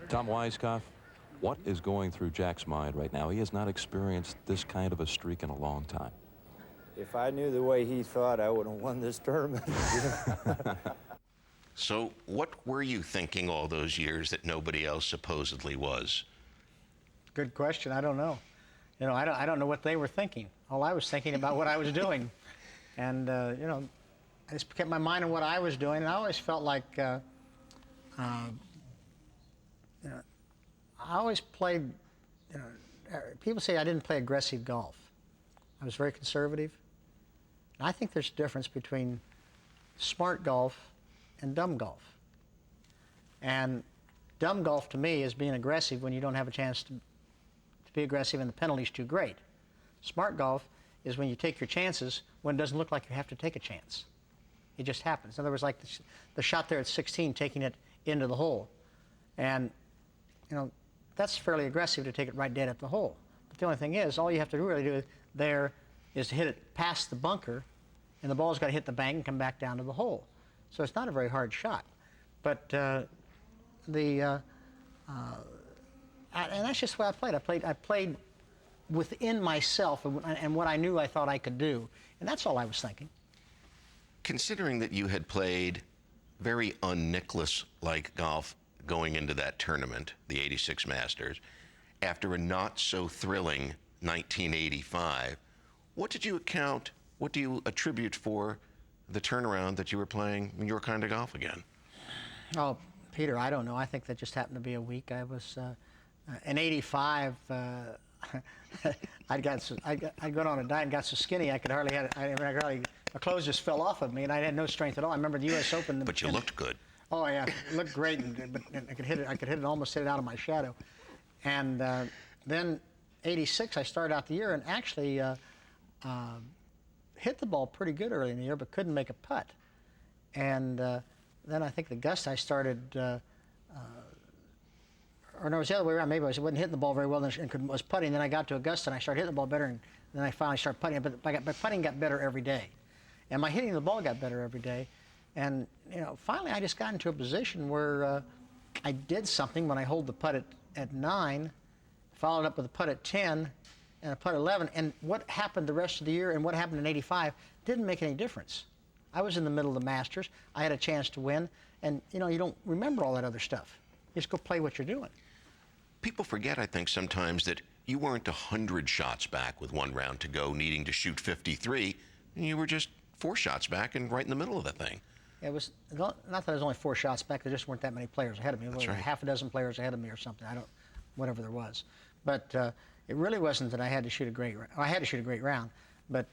Tom Weiskopf, what is going through Jack's mind right now? He has not experienced this kind of a streak in a long time. If I knew the way he thought, I would have won this tournament. So what were you thinking all those years that nobody else supposedly was? Good question. I don't know. You know, I don't know what they were thinking. All I was thinking about what I was doing. And, you know, I just kept my mind on what I was doing. And I always felt like, you know, I always played, you know, people say I didn't play aggressive golf. I was very conservative. And I think there's a difference between smart golf and dumb golf. And dumb golf to me is being aggressive when you don't have a chance to be aggressive and the penalty's too great. Smart golf is when you take your chances when it doesn't look like you have to take a chance. It just happens. In other words, like the shot there at 16, taking it into the hole. And, you know, that's fairly aggressive to take it right dead at the hole. But the only thing is, all you have to really do there is to hit it past the bunker, and the ball's got to hit the bank and come back down to the hole. So it's not a very hard shot. But and that's just the way I played. I played within myself and what I knew I thought I could do. And that's all I was thinking. Considering that you had played very un-Nicklaus-like golf going into that tournament, the '86 Masters, after a not-so-thrilling 1985, what do you attribute for the turnaround that you were playing your kind of golf again? Oh, Peter, I don't know. I think that just happened to be a week. I was in '85. I'd gone on a diet and got so skinny I could hardly my clothes just fell off of me, and I had no strength at all. I remember the U.S. Open. But you looked good. Oh yeah, it looked great, but I could hit it, almost hit it out of my shadow. And then '86, I started out the year and actually hit the ball pretty good early in the year, but couldn't make a putt. And then I think the Augusta I started, or no, it was the other way around. Maybe I wasn't hitting the ball very well and was putting. Then I got to Augusta and I started hitting the ball better, and then I finally started putting. But my putting got better every day, and my hitting the ball got better every day. And you know, finally I just got into a position where I did something when I hold the putt at 9, followed up with a putt at 10, and a putt at 11. And what happened the rest of the year and what happened in '85 didn't make any difference. I was in the middle of the Masters. I had a chance to win, and you know, you don't remember all that other stuff. You just go play what you're doing. People forget, I think, sometimes that you weren't 100 shots back with one round to go, needing to shoot 53. And you were just 4 shots back and right in the middle of the thing. It was not that I was only 4 shots back. There just weren't that many players ahead of me. That's right. Half a dozen players ahead of me or something. Whatever there was. But it really wasn't that I had to shoot a great. I had to shoot a great round, but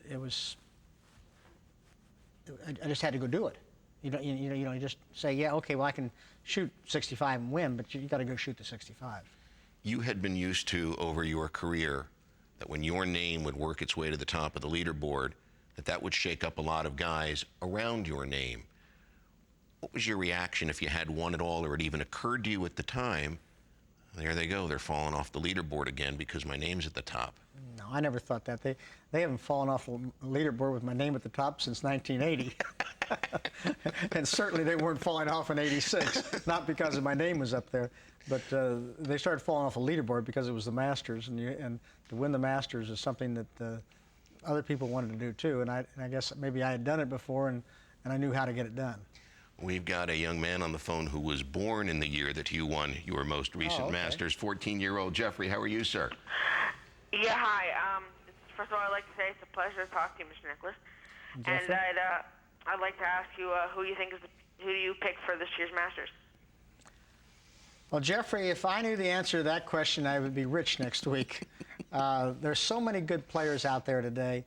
it was. I just had to go do it. You just say, yeah, okay, well, I can shoot 65 and win, but you got to go shoot the 65. You had been used to, over your career, that when your name would work its way to the top of the leaderboard, that would shake up a lot of guys around your name. What was your reaction, if you had one at all, or it even occurred to you at the time, there they go, they're falling off the leaderboard again because my name's at the top? No, I never thought that. They haven't fallen off the leaderboard with my name at the top since 1980. And certainly they weren't falling off in '86, not because of my name was up there, but they started falling off the leaderboard because it was the Masters, and to win the Masters is something that other people wanted to do too, and I guess maybe I had done it before, and I knew how to get it done. We've got a young man on the phone who was born in the year that you won your most recent Masters, 14-year-old Jeffrey. How are you, sir? Yeah, hi. First of all, I'd like to say it's a pleasure to talk to you, Mr. Nicklaus. Jeffrey? And I'd like to ask you who you think who do you pick for this year's Masters? Well, Jeffrey, if I knew the answer to that question, I would be rich next week. There's so many good players out there today.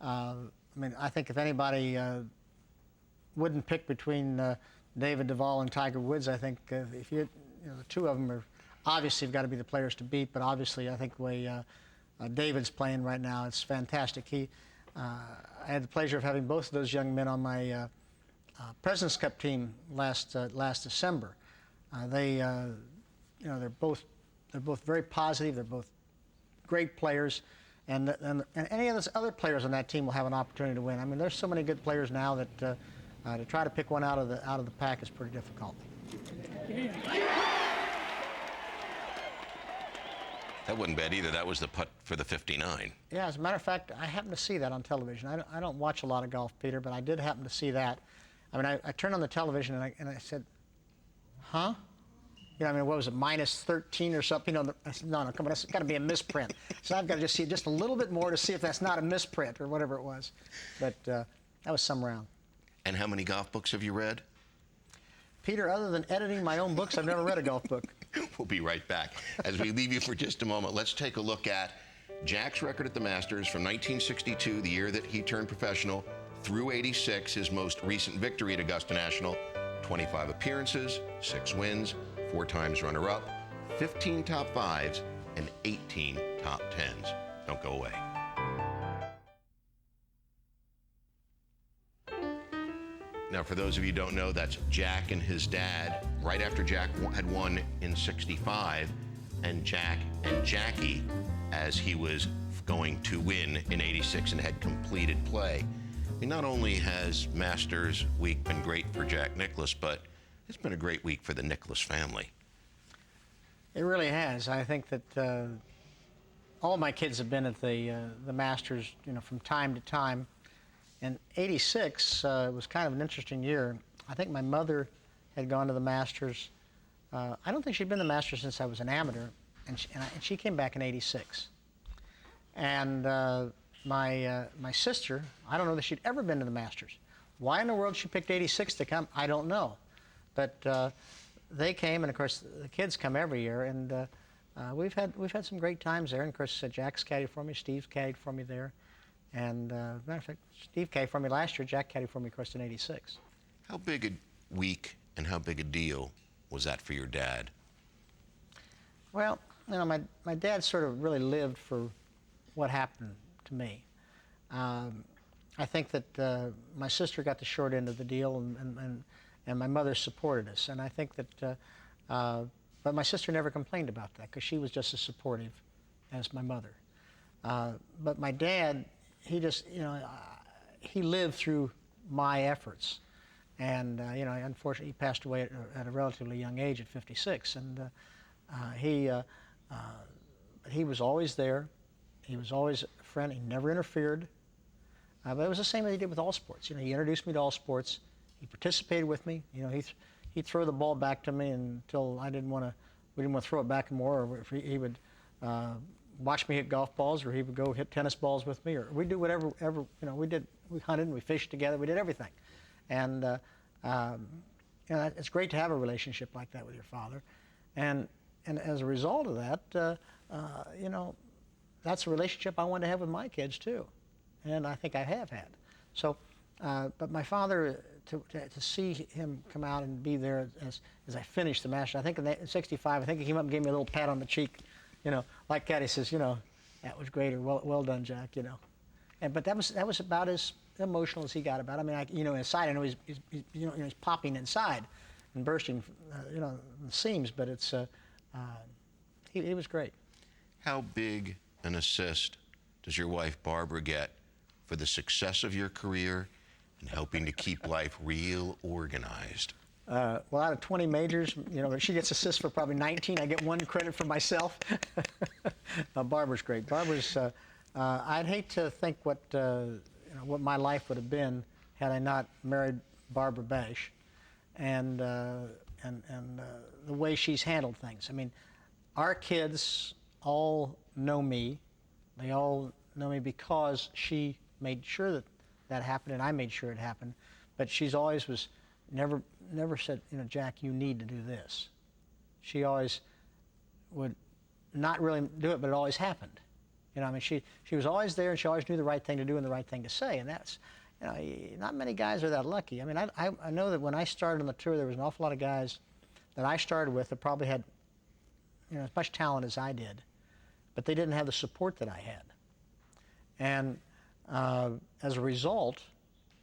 I mean, I think if anybody wouldn't pick between David Duval and Tiger Woods, I think if the two of them are obviously have got to be the players to beat. But obviously, I think the way David's playing right now, it's fantastic. I had the pleasure of having both of those young men on my President's Cup team last December. They're both very positive. They're both great players, and any of those other players on that team will have an opportunity to win. I mean, there's so many good players now that to try to pick one out of the pack is pretty difficult. That wasn't bad either. That was the putt for the 59. Yeah, as a matter of fact, I happened to see that on television. I don't watch a lot of golf, Peter, but I did happen to see that. I mean, I turned on the television and I said, huh? You know, I mean, what was it, minus 13 or something? You know, I said, no, come on, that's got to be a misprint. So I've got to just see just a little bit more to see if that's not a misprint or whatever it was. But that was some round. And how many golf books have you read? Peter, other than editing my own books, I've never read a golf book. We'll be right back. As we leave you for just a moment, let's take a look at Jack's record at the Masters from 1962, the year that he turned professional, through 86, his most recent victory at Augusta National, 25 appearances, 6 wins, 4 times runner-up, 15 top 5s, and 18 top 10s. Don't go away. Now, for those of you who don't know, that's Jack and his dad, right after Jack had won in 65, and Jack and Jackie as he was going to win in 86 and had completed play. I mean, not only has Masters Week been great for Jack Nicklaus, but it's been a great week for the Nicklaus family. It really has. I think that all my kids have been at the Masters, you know, from time to time. And 86 was kind of an interesting year. I think my mother had gone to the Masters. I don't think she'd been to the Masters since I was an amateur, and she came back in 86. And my sister, I don't know that she'd ever been to the Masters. Why in the world she picked 86 to come, I don't know. But they came, and of course the kids come every year, and we've had some great times there. And of course Jack's caddied for me, Steve's caddied for me there. And matter of fact, Steve caddied for me last year. Jack caddied for me, of course, in '86. How big a week and how big a deal was that for your dad? Well, you know, my dad sort of really lived for what happened to me. I think that my sister got the short end of the deal, and my mother supported us. And I think that, but my sister never complained about that because she was just as supportive as my mother. But my dad, he just, you know, he lived through my efforts. And, you know, unfortunately, he passed away at a relatively young age at 56. And he was always there. He was always a friend. He never interfered. But it was the same that he did with all sports. You know, he introduced me to all sports. He participated with me. You know, he'd throw the ball back to me until we didn't want to throw it back more, or if he would watch me hit golf balls, or he would go hit tennis balls with me, or we'd do whatever, you know, we hunted and we fished together, we did everything. And, you know, it's great to have a relationship like that with your father. And as a result of that, you know, that's a relationship I want to have with my kids too. And I think I have had. So, but my father, to see him come out and be there as I finished the Masters, I think in '65, I think he came up and gave me a little pat on the cheek. You know, like Caddy says, you know, that was great, or well done, Jack, you know. But that was about as emotional as he got about it. I mean, you know, inside, I know he's popping inside and bursting, you know, the seams, but it's, he was great. How big an assist does your wife Barbara get for the success of your career and helping to keep life real organized? Well, out of 20 majors, you know, she gets assists for probably 19. I get 1 credit for myself. Barbara's great. Barbara's, I'd hate to think what my life would have been had I not married Barbara Bash, and the way she's handled things. I mean, our kids all know me. They all know me because she made sure that happened, and I made sure it happened. But she's always was never said, you know, Jack, you need to do this. She always would not really do it, but it always happened. You know, I mean, she was always there, and she always knew the right thing to do and the right thing to say. And that's, you know, not many guys are that lucky. I mean, I know that when I started on the tour, there was an awful lot of guys that I started with that probably had, you know, as much talent as I did, but they didn't have the support that I had. And as a result,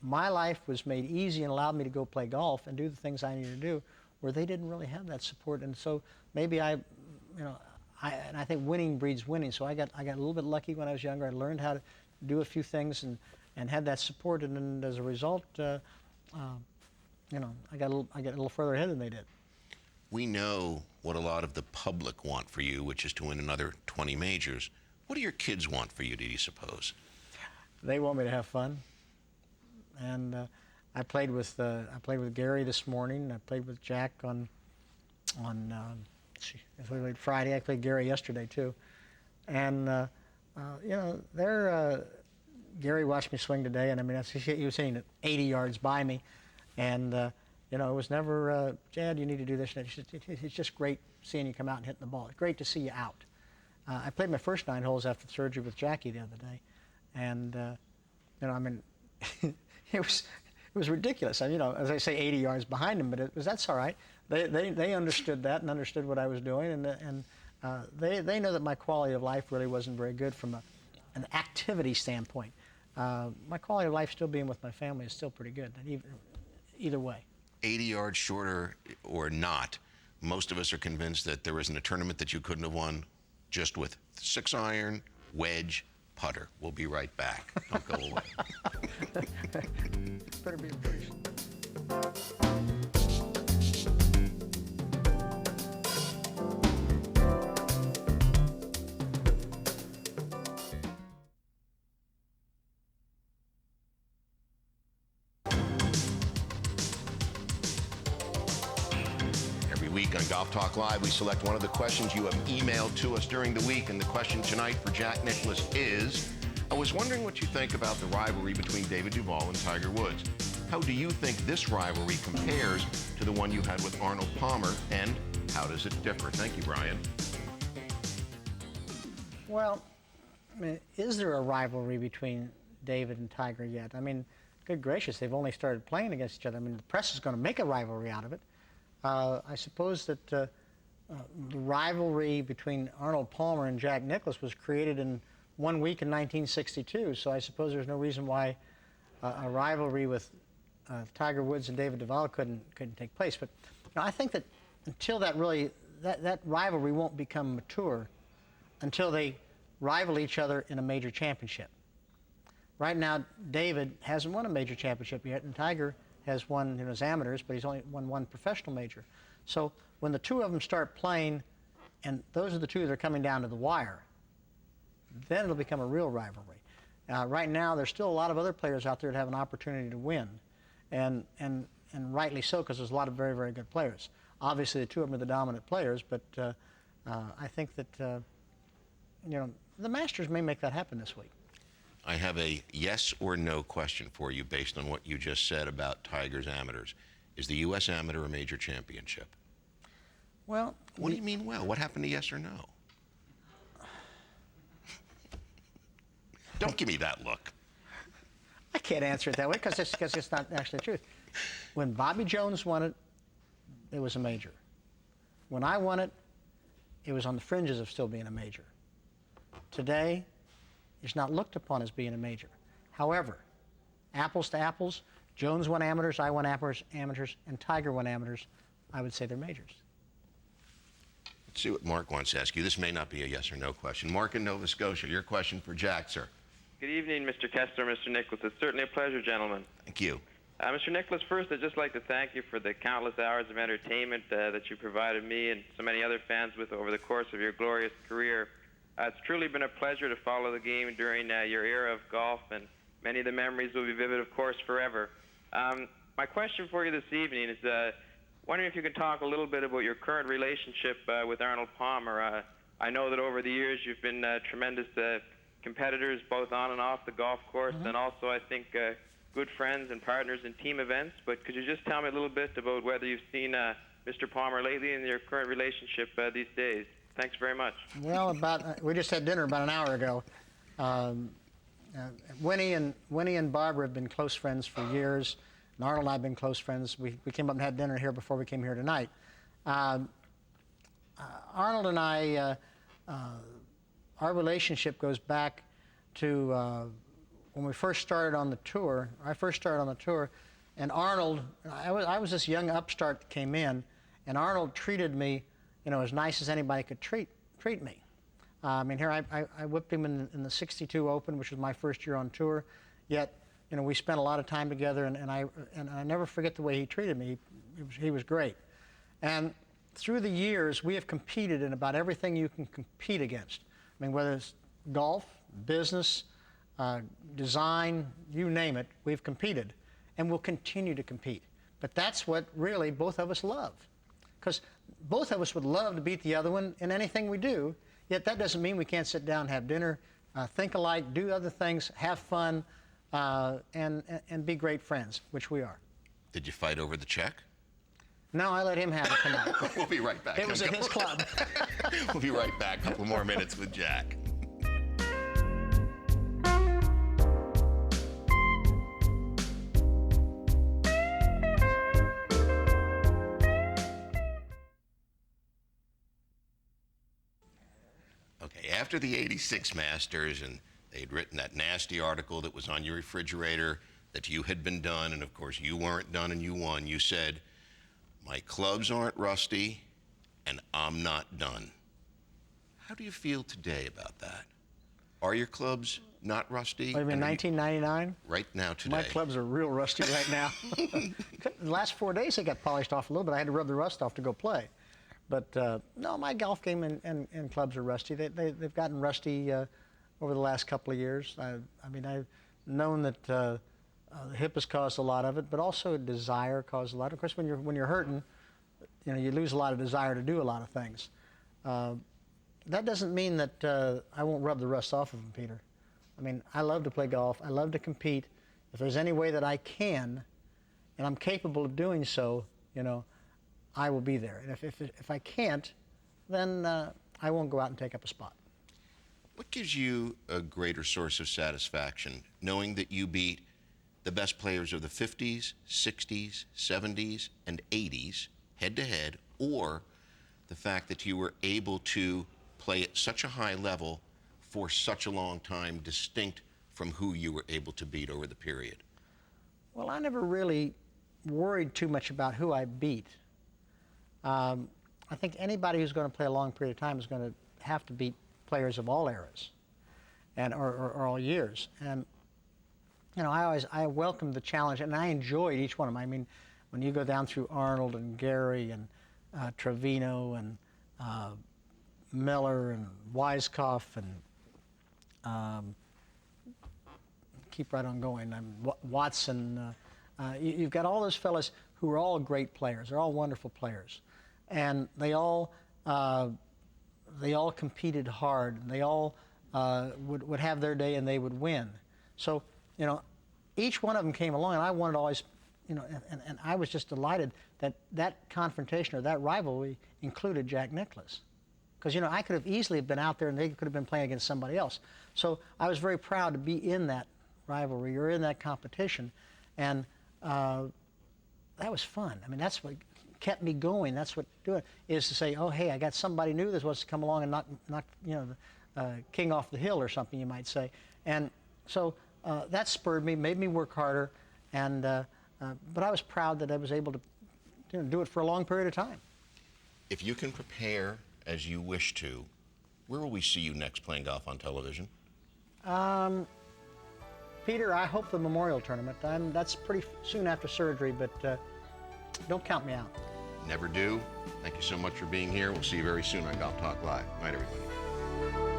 my life was made easy and allowed me to go play golf and do the things I needed to do, where they didn't really have that support. And so maybe I think winning breeds winning. So I got a little bit lucky when I was younger. I learned how to do a few things and had that support. And then as a result, you know, I got a little further ahead than they did. We know what a lot of the public want for you, which is to win another 20 majors. What do your kids want for you, do you suppose? They want me to have fun. And I played with Gary this morning. I played with Jack on Friday. I played Gary yesterday too. And you know, Gary watched me swing today, and I mean, he was hitting it 80 yards by me, and you know, it was never, Jad, you need to do this. It's just great seeing you come out and hitting the ball. It's great to see you out. I played my first 9 holes after the surgery with Jackie the other day, and you know, I mean, it was ridiculous. I mean, you know, as I say, 80 yards behind him, but that's all right. They understood that and understood what I was doing, and they know that my quality of life really wasn't very good from an activity standpoint. My quality of life still being with my family is still pretty good, either way. 80 yards shorter or not, most of us are convinced that there isn't a tournament that you couldn't have won just with 6-iron, wedge, putter. We'll be right back. Don't go away. Better be brief. On Golf Talk Live, we select one of the questions you have emailed to us during the week, and the question tonight for Jack Nicklaus is, I was wondering what you think about the rivalry between David Duval and Tiger Woods. How do you think this rivalry compares to the one you had with Arnold Palmer, and how does it differ? Thank you, Brian. Well, I mean, is there a rivalry between David and Tiger yet? I mean, good gracious, they've only started playing against each other. I mean, the press is going to make a rivalry out of it. I suppose that the rivalry between Arnold Palmer and Jack Nicklaus was created in 1 week in 1962, so I suppose there's no reason why a rivalry with Tiger Woods and David Duval couldn't take place. But you know, I think that until that rivalry won't become mature until they rival each other in a major championship. Right now, David hasn't won a major championship yet, and Tiger has won in his amateurs, but he's only won 1 professional major. So when the two of them start playing, and those are the two that are coming down to the wire, then it'll become a real rivalry. Right now, there's still a lot of other players out there that have an opportunity to win, and rightly so, because there's a lot of very, very good players. Obviously, the two of them are the dominant players, but I think that you know, the Masters may make that happen this week. I have a yes or no question for you based on what you just said about Tiger's amateurs. Is the U.S. Amateur a major championship? Well, what do you mean, well? What happened to yes or no? Don't give me that look. I can't answer it that way because it's not actually the truth. When Bobby Jones won it, it was a major. When I won it, it was on the fringes of still being a major. Today, it's not looked upon as being a major. However, apples to apples, Jones won amateurs, I won amateurs, and Tiger won amateurs. I would say they're majors. Let's see what Mark wants to ask you. This may not be a yes or no question. Mark in Nova Scotia, your question for Jack, sir. Good evening, Mr. Kessler, Mr. Nicklaus. It's certainly a pleasure, gentlemen. Thank you. Mr. Nicklaus, first, I'd just like to thank you for the countless hours of entertainment that you provided me and so many other fans with over the course of your glorious career. It's truly been a pleasure to follow the game during your era of golf, and many of the memories will be vivid, of course, forever. My question for you this evening is wondering if you can talk a little bit about your current relationship with Arnold Palmer. I know that over the years you've been tremendous competitors both on and off the golf course, and also, I think, good friends and partners in team events. But could you just tell me a little bit about whether you've seen Mr. Palmer lately and your current relationship these days? Thanks very much. Well, we just had dinner about an hour ago. Winnie and Barbara have been close friends for years, and Arnold and I have been close friends. We came up and had dinner here before we came here tonight. Arnold and I, our relationship goes back to when we first started on the tour. I first started on the tour, and Arnold, I was this young upstart that came in, and Arnold treated me, you know, as nice as anybody could treat me. I mean, here I whipped him in the '62 Open, which was my first year on tour. Yet, you know, we spent a lot of time together, and I never forget the way he treated me. He was great. And through the years, we have competed in about everything you can compete against. I mean, whether it's golf, business, design, you name it, we've competed, and we'll continue to compete. But that's what really both of us love, because both of us would love to beat the other one in anything we do, yet that doesn't mean we can't sit down, have dinner, think alike, do other things, have fun, and be great friends, which we are. Did you fight over the check? No, I let him have it tonight. We'll be right back. It was at his club. We'll be right back. A couple more minutes with Jack. Okay, after the '86 Masters, and they'd written that nasty article that was on your refrigerator that you had been done, and of course you weren't done and you won, you said, "My clubs aren't rusty, and I'm not done." How do you feel today about that? Are your clubs not rusty? What, you mean 1999? Right now, today. My clubs are real rusty right now. The last 4 days they got polished off a little bit. I had to rub the rust off to go play. But no, my golf game and clubs are rusty. They've gotten rusty over the last couple of years. I mean, I've known that the hip has caused a lot of it, but also desire caused a lot. Of course, when you're hurting, you know, you lose a lot of desire to do a lot of things. That doesn't mean that I won't rub the rust off of them, Peter. I mean, I love to play golf. I love to compete. If there's any way that I can, and I'm capable of doing so, you know, I will be there. And if I can't, then I won't go out and take up a spot. What gives you a greater source of satisfaction, knowing that you beat the best players of the 50s, 60s, 70s, and 80s head-to-head, or the fact that you were able to play at such a high level for such a long time, distinct from who you were able to beat over the period? Well, I never really worried too much about who I beat. I think anybody who's going to play a long period of time is going to have to beat players of all eras and or all years. And you know, I welcomed the challenge, and I enjoyed each one of them. I mean, when you go down through Arnold and Gary and Trevino and Miller and Weiskopf and keep right on going. Watson. You've got all those fellas who are all great players. They're all wonderful players, and they all competed hard. They all would have their day, and they would win. So you know, each one of them came along, and I wanted to always, you know, and I was just delighted that that confrontation or that rivalry included Jack Nicklaus. Because, you know, I could have easily been out there and they could have been playing against somebody else. So I was very proud to be in that rivalry or in that competition. And that was fun. I mean, that's what kept me going. That's what doing is to say, oh, hey, I got somebody new that wants to come along and knock you know, the king off the hill or something, you might say. And so that spurred me, made me work harder. And but I was proud that I was able to, you know, do it for a long period of time. If you can prepare as you wish to, where will we see you next playing golf on television? Peter, I hope the Memorial Tournament. That's pretty soon after surgery, but don't count me out. Never do. Thank you so much for being here. We'll see you very soon on Golf Talk Live. Night, everybody.